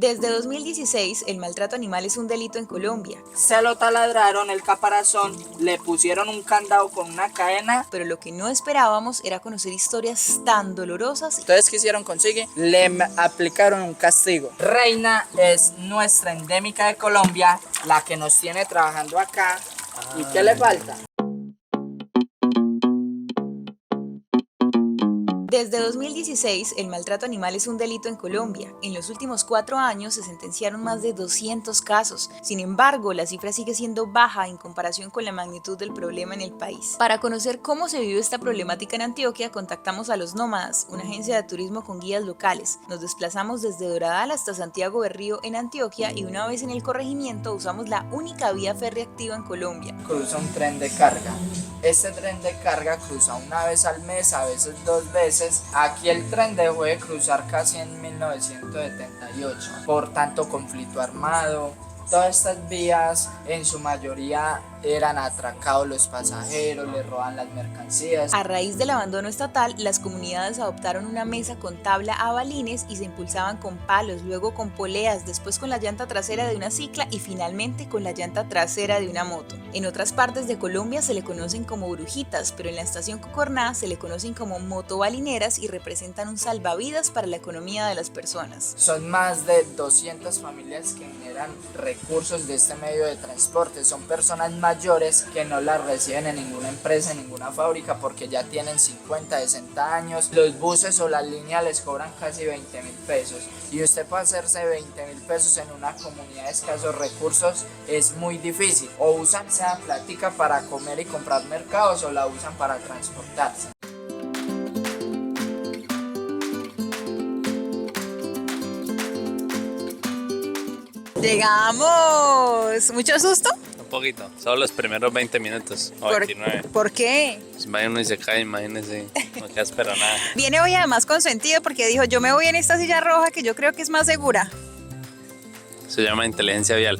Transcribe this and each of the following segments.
Desde 2016, el maltrato animal es un delito en Colombia, Se lo taladraron el caparazón, le pusieron un candado con una cadena. pero lo que no esperábamos era conocer historias tan dolorosas. Entonces, ¿qué hicieron? Consigue, aplicaron un castigo. Reina es nuestra endémica de Colombia, la que nos tiene trabajando acá. ¿Y qué le falta? Desde 2016, el maltrato animal es un delito en Colombia. En los últimos 4 años se sentenciaron más de 200 casos. Sin embargo, la cifra sigue siendo baja en comparación con la magnitud del problema en el país. Para conocer cómo se vive esta problemática en Antioquia, contactamos a Los Nómadas, una agencia de turismo con guías locales. Nos desplazamos desde Doradal hasta Santiago Berrío en Antioquia y una vez en el corregimiento usamos la única vía férrea activa en Colombia. Cruza un tren de carga. Este tren de carga cruza una vez al mes, a veces 2 veces. Aquí el tren dejó de cruzar casi en 1978 por tanto conflicto armado. Todas estas vías en su mayoría eran atracados los pasajeros, les roban las mercancías. A raíz del abandono estatal, las comunidades adoptaron una mesa con tabla a balines y se impulsaban con palos, luego con poleas, después con la llanta trasera de una cicla y finalmente con la llanta trasera de una moto. En otras partes de Colombia se le conocen como brujitas, pero en la estación Cocorná se le conocen como motobalineras y representan un salvavidas para la economía de las personas. Son más de 200 familias que generan recursos de este medio de transporte. Son personas mayores que no las reciben en ninguna empresa, en ninguna fábrica, porque ya tienen 50, 60 años. Los buses o las líneas les cobran casi 20.000 pesos y usted puede hacerse 20.000 pesos en una comunidad de escasos recursos es muy difícil. O usan esa plática para comer y comprar mercados o la usan para transportarse. ¡Llegamos! ¿Mucho susto? Un poquito, solo los primeros 20 minutos o 29. ¿Por qué? Pues vaya uno y se cae, imagínese, no queda espera nada. Viene hoy además consentido porque dijo, yo me voy en esta silla roja que yo creo que es más segura. Se llama inteligencia vial.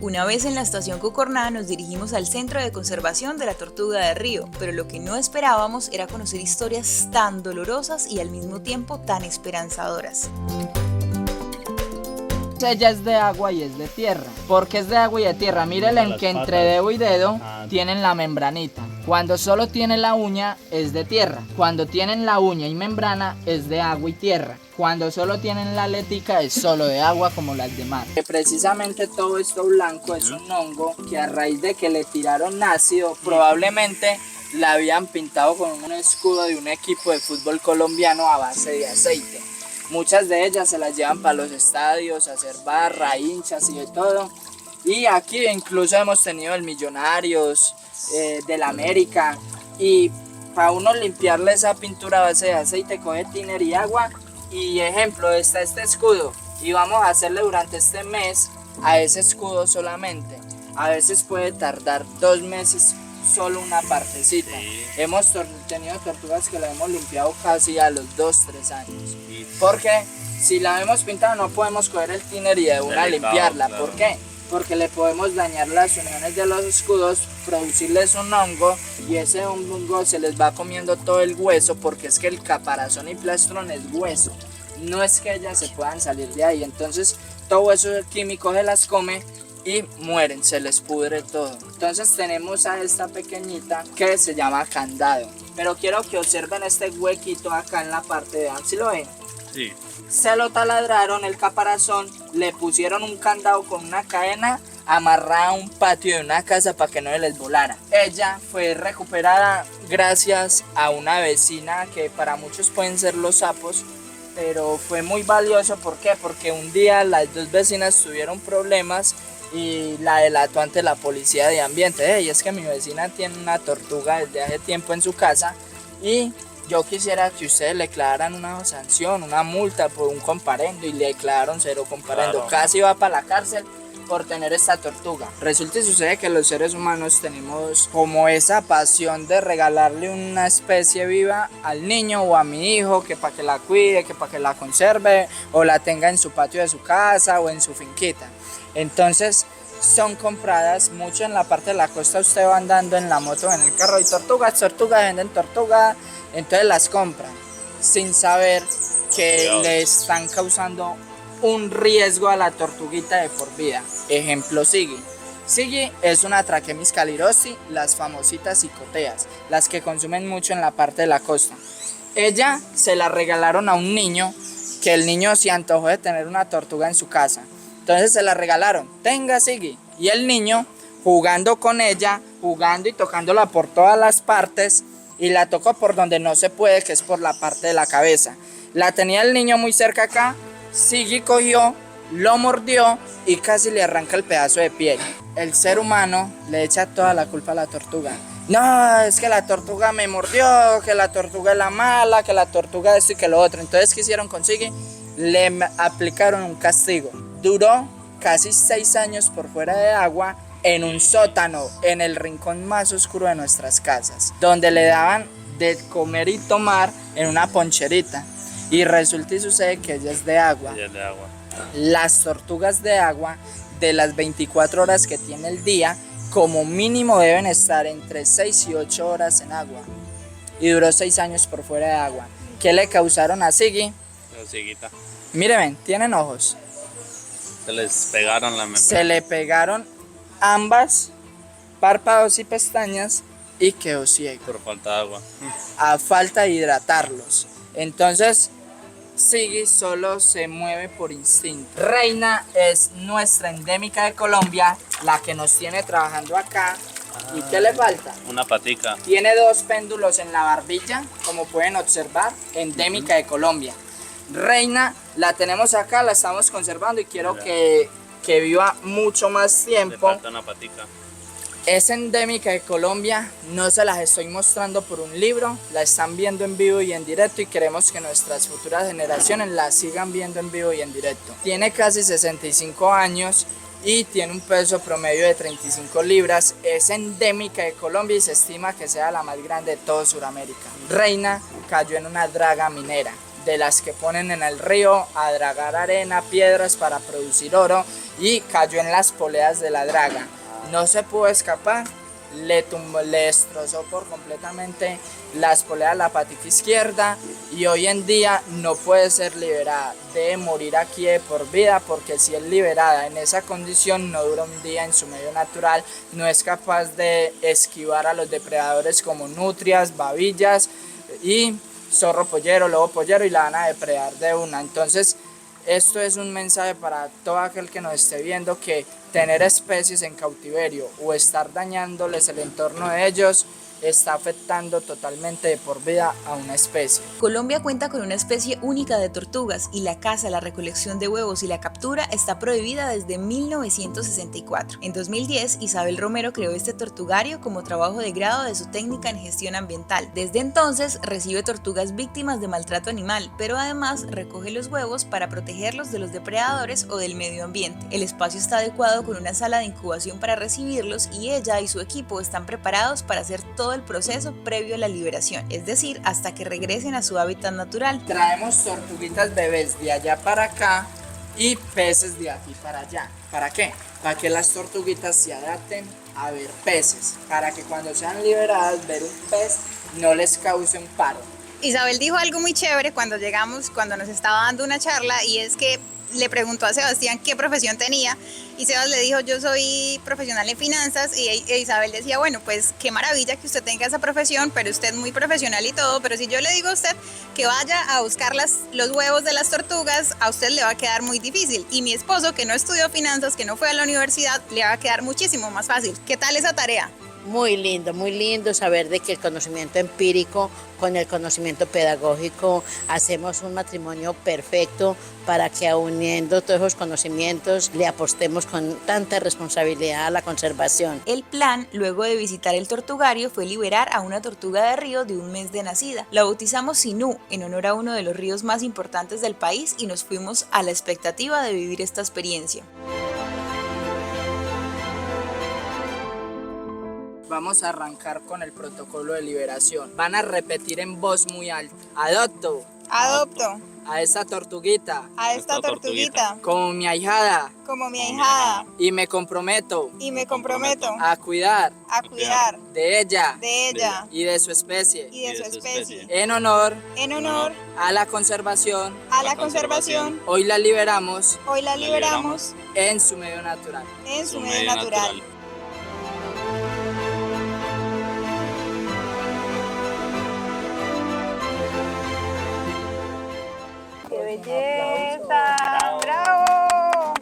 Una vez en la estación Cocorná nos dirigimos al Centro de Conservación de la Tortuga de Río, pero lo que no esperábamos era conocer historias tan dolorosas y al mismo tiempo tan esperanzadoras. Ella es de agua y es de tierra. ¿Por qué es de agua y de tierra? Mírenle que entre dedo y dedo tienen la membranita. Cuando solo tiene la uña es de tierra. Cuando tienen la uña y membrana es de agua y tierra. Cuando solo tienen la aletica es solo de agua como las demás. Precisamente todo esto blanco es un hongo que a raíz de que le tiraron ácido probablemente la habían pintado con un escudo de un equipo de fútbol colombiano a base de aceite. Muchas de ellas se las llevan para los estadios, a hacer barra, hinchas y de todo. Y aquí incluso hemos tenido el Millonarios, del América. Y para uno limpiarle esa pintura a base de aceite, coge tiner y agua. Y ejemplo, está este escudo. Y vamos a hacerle durante este mes a ese escudo solamente. A veces puede tardar 2 meses solo una partecita. Sí. Hemos tenido tortugas que la hemos limpiado casi a los 2-3 años. Porque si la hemos pintado no podemos coger el tiner y de una limpiarla. Claro. ¿Por qué? Porque le podemos dañar las uniones de los escudos, producirles un hongo y ese hongo se les va comiendo todo el hueso, porque es que el caparazón y plastrón es hueso. No es que ellas se puedan salir de ahí. Entonces todo eso químico se las come y mueren, se les pudre todo. Entonces tenemos a esta pequeñita que se llama candado. Pero quiero que observen este huequito acá en la parte de abajo. ¿Sí lo ven? Sí. Se lo taladraron el caparazón, le pusieron un candado con una cadena amarrada a un patio de una casa para que no les volara. Ella fue recuperada gracias a una vecina que para muchos pueden ser los sapos, pero fue muy valioso. ¿Por qué? Porque un día las 2 vecinas tuvieron problemas y la delató ante la policía de ambiente. Y es que mi vecina tiene una tortuga desde hace tiempo en su casa y yo quisiera que ustedes le declararan una sanción, una multa por un comparendo, y le declararon 0 comparendo. Claro. Casi va para la cárcel por tener esta tortuga. Resulta y sucede que los seres humanos tenemos como esa pasión de regalarle una especie viva al niño o a mi hijo, que para que la cuide, que para que la conserve o la tenga en su patio de su casa o en su finquita. Entonces son compradas mucho en la parte de la costa. Usted va andando en la moto, en el carro, y tortugas, venden tortugas. Entonces las compran sin saber que cuidados. le están causando un riesgo a la tortuguita de por vida. Ejemplo, Siggy. Siggy es una Trachemis calirosi, las famositas cicoteas, las que consumen mucho en la parte de la costa. Ella se la regalaron a un niño, que el niño se antojó de tener una tortuga en su casa. Entonces se la regalaron, tenga Siggy. Y el niño, jugando con ella, jugando y tocándola por todas las partes, y la tocó por donde no se puede, que es por la parte de la cabeza. La tenía el niño muy cerca acá, Siggy cogió, lo mordió y casi le arranca el pedazo de piel. El ser humano le echa toda la culpa a la tortuga. No, es que la tortuga me mordió, que la tortuga es la mala, que la tortuga esto y que lo otro. Entonces, ¿qué hicieron con Siggy? Le aplicaron un castigo. Duró casi 6 años por fuera de agua en un sótano, en el rincón más oscuro de nuestras casas, donde le daban de comer y tomar en una poncherita. Y resulta y sucede que ella es de agua. Ella es de agua. Las tortugas de agua, de las 24 horas que tiene el día, como mínimo deben estar entre 6 y 8 horas en agua. Y duró 6 años por fuera de agua. ¿Qué le causaron a Siggy? La ciguita. Miren, tienen ojos. Se les pegaron la membrana. Se le pegaron ambas, párpados y pestañas, y quedó ciego Por falta de agua. a falta de hidratarlos. Entonces, Siggy solo se mueve por instinto. Reina es nuestra endémica de Colombia, la que nos tiene trabajando acá. ¿Y qué le falta? Una patica. Tiene 2 péndulos en la barbilla, como pueden observar, endémica de Colombia. Reina la tenemos acá, la estamos conservando y quiero que viva mucho más Le tiempo. falta una patica. Es endémica de Colombia, no se las estoy mostrando por un libro, la están viendo en vivo y en directo y queremos que nuestras futuras generaciones la sigan viendo en vivo y en directo. Tiene casi 65 años y tiene un peso promedio de 35 libras, es endémica de Colombia y se estima que sea la más grande de todo Sudamérica. Reina cayó en una draga minera, de las que ponen en el río a dragar arena, piedras para producir oro, y cayó en las poleas de la draga. No se pudo escapar, le destrozó por completamente las poleas de la patica izquierda y hoy en día no puede ser liberada, debe morir aquí de por vida, porque si es liberada en esa condición no dura un día en su medio natural, no es capaz de esquivar a los depredadores como nutrias, babillas y zorro pollero, lobo pollero, y la van a depredar de una. Entonces esto es un mensaje para todo aquel que nos esté viendo, que tener especies en cautiverio o estar dañándoles el entorno de ellos está afectando totalmente de por vida a una especie. Colombia cuenta con una especie única de tortugas y la caza, la recolección de huevos y la captura está prohibida desde 1964. En 2010, Isabel Romero creó este tortugario como trabajo de grado de su técnica en gestión ambiental. Desde entonces recibe tortugas víctimas de maltrato animal, pero además recoge los huevos para protegerlos de los depredadores o del medio ambiente. El espacio está adecuado con una sala de incubación para recibirlos y ella y su equipo están preparados para hacer todo el proceso previo a la liberación, es decir, hasta que regresen a su hábitat natural. Traemos tortuguitas bebés de allá para acá y peces de aquí para allá. ¿Para qué? Para que las tortuguitas se adapten a ver peces, para que cuando sean liberadas ver un pez no les cause un paro. Isabel dijo algo muy chévere cuando llegamos, cuando nos estaba dando una charla, y es que le preguntó a Sebastián qué profesión tenía y Sebas le dijo: yo soy profesional en finanzas, y Isabel decía: bueno, pues qué maravilla que usted tenga esa profesión, pero usted es muy profesional y todo, pero si yo le digo a usted que vaya a buscar los huevos de las tortugas, a usted le va a quedar muy difícil, y mi esposo, que no estudió finanzas, que no fue a la universidad, le va a quedar muchísimo más fácil. ¿Qué tal esa tarea? Muy lindo saber de que el conocimiento empírico con el conocimiento pedagógico hacemos un matrimonio perfecto para que, uniendo todos esos conocimientos, le apostemos con tanta responsabilidad a la conservación. El plan, luego de visitar el tortugario, fue liberar a una tortuga de río de un mes de nacida. La bautizamos Sinú, en honor a uno de los ríos más importantes del país, y nos fuimos a la expectativa de vivir esta experiencia. Vamos a arrancar con el protocolo de liberación. Van a repetir en voz muy alta: adopto, Adopto, a esta tortuguita a esta tortuguita como mi ahijada como mi ahijada y me comprometo y me comprometo a cuidar a cuidar de ella de ella y de su especie y de su especie. en honor En honor a la conservación. a la conservación, Hoy la liberamos hoy la liberamos en su medio natural. en su medio natural. ¡Qué belleza! ¡Bravo!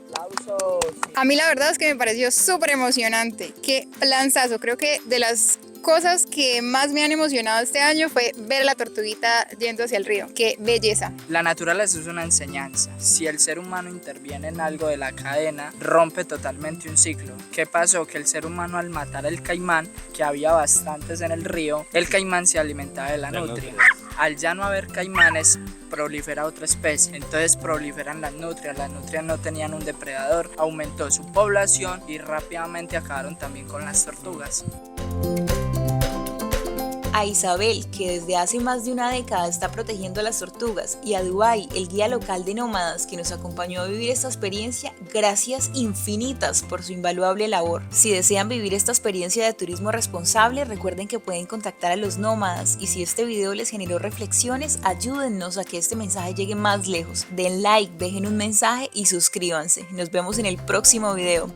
A mí la verdad es que me pareció súper emocionante. ¡Qué planzazo! Creo que de las cosas que más me han emocionado este año fue ver a la tortuguita yendo hacia el río. ¡Qué belleza! La naturaleza es una enseñanza. Si el ser humano interviene en algo de la cadena, rompe totalmente un ciclo. ¿Qué pasó? Que el ser humano al matar el caimán, que había bastantes en el río, el caimán se alimentaba de la nutria. Al ya no haber caimanes, prolifera otra especie, entonces proliferan las nutrias no tenían un depredador, aumentó su población y rápidamente acabaron también con las tortugas. A Isabel, que desde hace más de una década está protegiendo a las tortugas, y a Dubái, el guía local de nómadas que nos acompañó a vivir esta experiencia, gracias infinitas por su invaluable labor. Si desean vivir esta experiencia de turismo responsable, recuerden que pueden contactar a los nómadas, y si este video les generó reflexiones, ayúdennos a que este mensaje llegue más lejos. Den like, dejen un mensaje y suscríbanse. Nos vemos en el próximo video.